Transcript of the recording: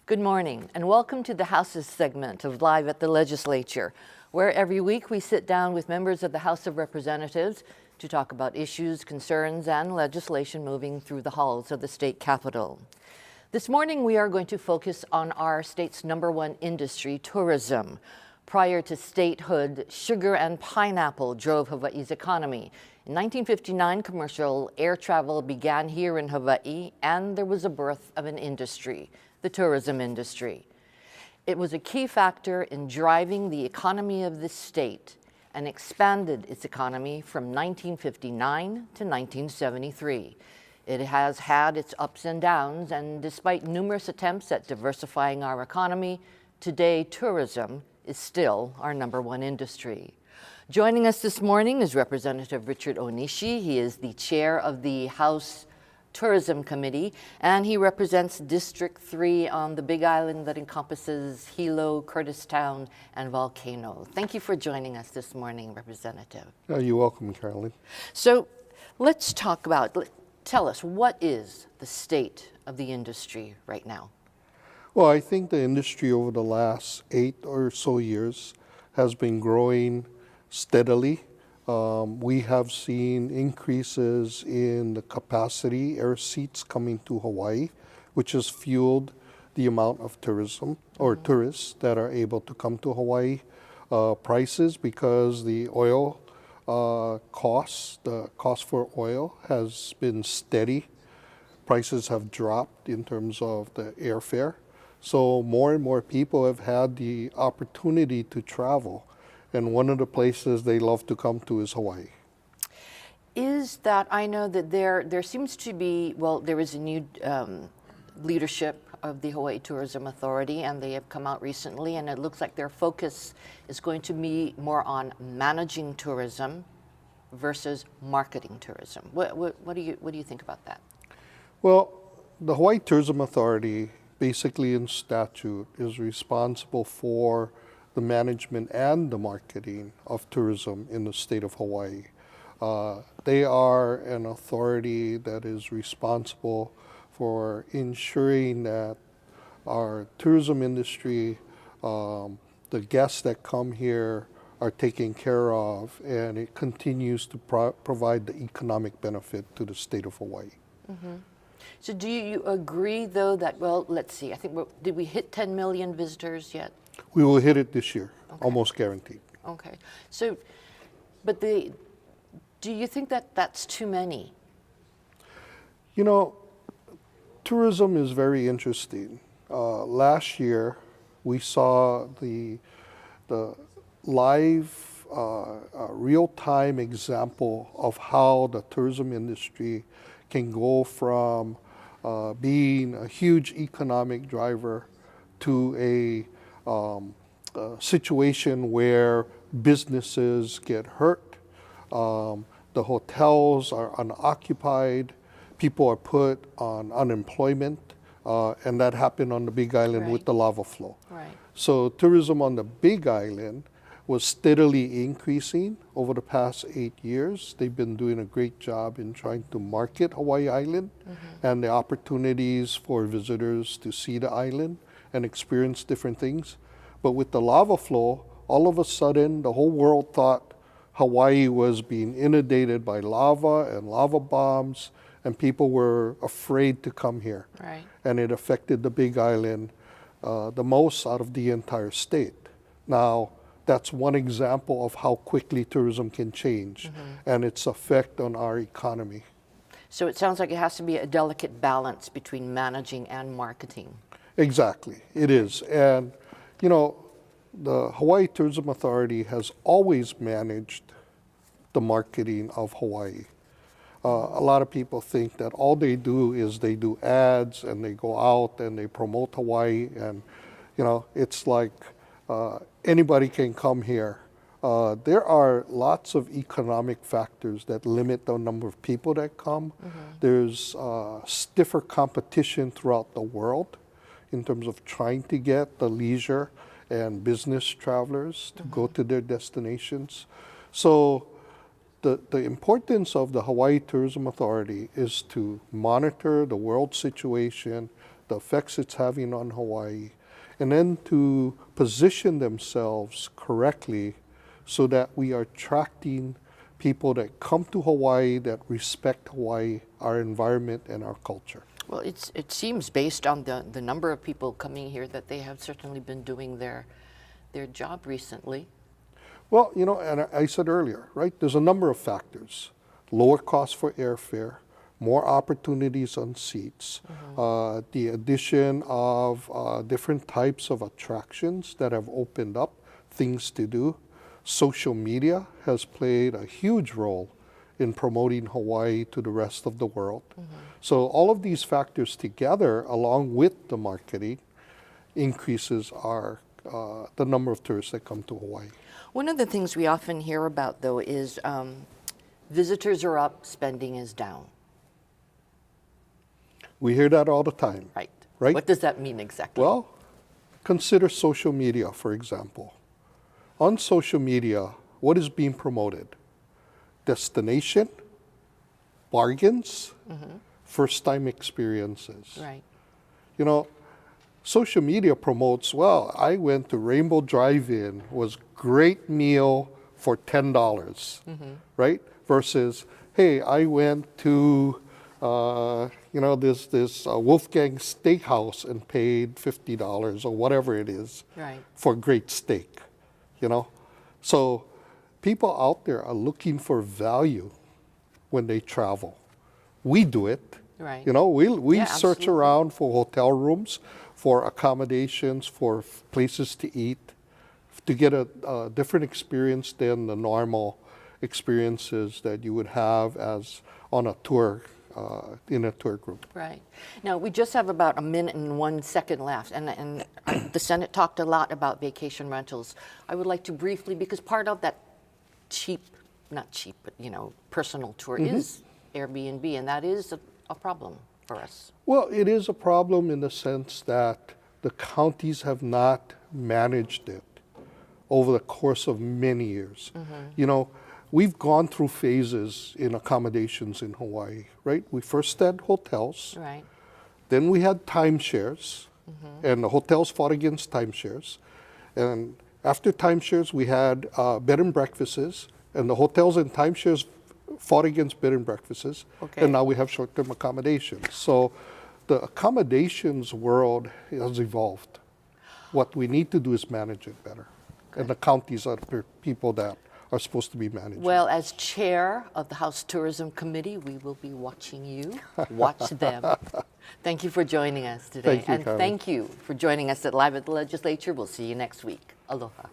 Good morning, and welcome to the House's segment of Live at the Legislature, where every week we sit down with members of the House of Representatives to talk about issues, concerns, and legislation moving through the halls of the state capitol. This morning we are going to focus on our state's #1 industry, tourism. Prior to statehood, sugar and pineapple drove Hawaii's economy. In 1959, commercial air travel began here in Hawaii, and there was a birth of an industry, the tourism industry. It was a key factor in driving the economy of this state and expanded its economy from 1959 to 1973. It has had its ups and downs, and despite numerous attempts at diversifying our economy, today tourism is still our #1 industry. Joining us this morning is Representative Richard Onishi. He is the chair of the House Tourism Committee, and he represents District 3 on the Big Island that encompasses Hilo, Curtistown, and Volcano. Thank you for joining us this morning, Representative. You're welcome, Carolyn. So let's talk about, tell us, what is the state of the industry right now? Well, I think the industry over the last 8 or so years has been growing steadily. We have seen increases in the capacity air seats coming to Hawaii, which has fueled the amount of tourism or tourists that are able to come to Hawaii. Prices, because the oil the cost for oil has been steady. Prices have dropped in terms of the airfare. So more and more people have had the opportunity to travel. And one of the places they love to come to is Hawaii. Is that, I know that there seems to be, well, there is a new leadership of the Hawaii Tourism Authority, and they have come out recently, and it looks like their focus is going to be more on managing tourism versus marketing tourism. What do you think about that? Well, the Hawaii Tourism Authority, basically in statute, is responsible for the management and the marketing of tourism in the state of Hawaii. They are an authority that is responsible for ensuring that our tourism industry, the guests that come here, are taken care of, and it continues to provide the economic benefit to the state of Hawaii. Mm-hmm. So do you agree, though, that, well, let's see, I think, did we hit 10 million visitors yet? We will hit it this year, okay. Almost guaranteed. Okay. So, but do you think that that's too many? You know, tourism is very interesting. Last year, we saw the live, real-time example of how the tourism industry can go from being a huge economic driver to a situation where businesses get hurt, the hotels are unoccupied, people are put on unemployment, and that happened on the Big Island Right. with the lava flow. Right. So tourism on the Big Island was steadily increasing over the past 8 years. They've been doing a great job in trying to market Hawaii Island and the opportunities for visitors to see the island and experience different things. But with the lava flow, all of a sudden, the whole world thought Hawaii was being inundated by lava and lava bombs, and people were afraid to come here. Right. And it affected the Big Island the most out of the entire state. Now, that's one example of how quickly tourism can change and its effect on our economy. So it sounds like it has to be a delicate balance between managing and marketing. Exactly, it is. And, you know, the Hawaii Tourism Authority has always managed the marketing of Hawaii. A lot of people think that all they do is they do ads and they go out and they promote Hawaii, and, you know, it's like anybody can come here. There are lots of economic factors that limit the number of people that come. There's stiffer competition throughout the world in terms of trying to get the leisure and business travelers to go to their destinations. So the importance of the Hawaii Tourism Authority is to monitor the world situation, the effects it's having on Hawaii, and then to position themselves correctly so that we are attracting people that come to Hawaii that respect Hawaii, our environment, and our culture. Well, it seems based on the number of people coming here that they have certainly been doing their job recently. Well, you know, and I said earlier, right, there's a number of factors. Lower cost for airfare, more opportunities on seats, the addition of different types of attractions that have opened up, things to do. Social media has played a huge role in promoting Hawaii to the rest of the world. So all of these factors together, along with the marketing, increases the number of tourists that come to Hawaii. One of the things we often hear about, though, is visitors are up, spending is down. We hear that all the time. Right. Right? What does that mean exactly? Well, consider social media, for example. On social media, what is being promoted? Destination, bargains, first-time experiences. Right. You know, social media promotes, well, I went to Rainbow Drive-In, was great meal for $10, right? Versus, hey, I went to, this Wolfgang Steakhouse and paid $50 or whatever it is Right. for great steak, you know? So people out there are looking for value when they travel. We do it. Right. You know, we Yeah, search absolutely. around for hotel rooms, for accommodations, for places to eat, to get a different experience than the normal experiences that you would have as on a tour, in a tour group. Right. Now, we just have about a minute and 1 second left, and the Senate talked a lot about vacation rentals. I would like to briefly, because part of that not cheap, but, personal tour is Airbnb, and that is a problem for us. Well, it is a problem in the sense that the counties have not managed it over the course of many years. You know, we've gone through phases in accommodations in Hawaii, right? We first had hotels, Right. then we had timeshares, and the hotels fought against timeshares. And after timeshares, we had bed and breakfasts, and the hotels and timeshares fought against bed and breakfasts, Okay. and now we have short-term accommodations. So the accommodations world has evolved. What we need to do is manage it better. And the counties are the people that are supposed to be managing. Well, as chair of the House Tourism Committee, we will be watching you. Watch them. Thank you for joining us today. Thank you, and Carmen. thank you for joining us at Live at the Legislature. We'll see you next week. Aloha.